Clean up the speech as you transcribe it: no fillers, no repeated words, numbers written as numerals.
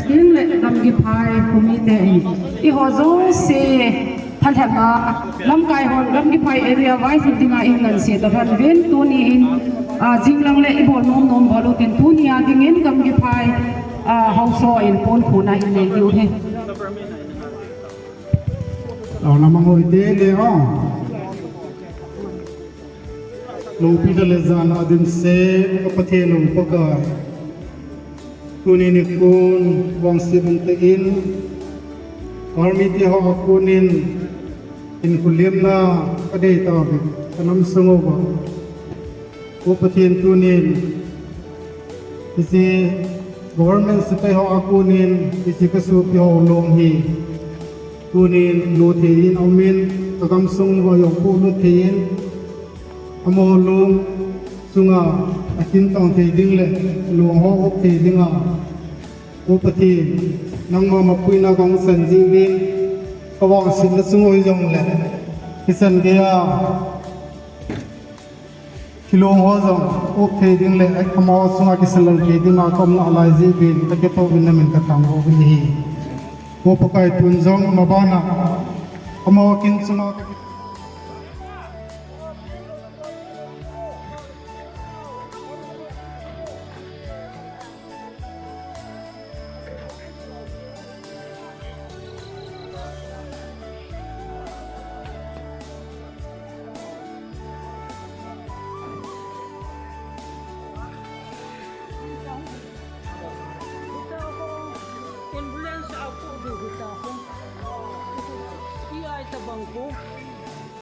skin le dam gi phai kumite I hozong se thalhanga lamkai hon dam gi phai area wise tinga ingan se ta han ven tu ni in jinglang le ibol nom bolu tin tu ni adingen dam gi phai hauso in pon khuna in le yu heเรานำมาหอยเตเลยอ๋อลูกพิจารณาอดินเซกับประเทศลงปกายกุนินิกุนวังสิบันเตอินวามิติหอกกุนินอินคุเลียมนาประเดตาบิขนมสงบอุปเทนตุนินอิสิ government สเปหอกกุนินอิสิกสุพิโอลงฮีKunin luthein amin kakam sung wa yong pu luthein amo lung sunga akin tong thei ding le luang ho ok thei dinga upati nang ma mapui na kong san ji win kawa sin la sungoi jong le kisan ge ya kilong ho jong ok thei ding le ai kamo sunga kisan lang thei dinga kom na lai ji win ta ke to win na min ka tang ho win hi Upakai tunjong mabana amawakin sunga Ambulance ako dito ko. Iya ita bangko.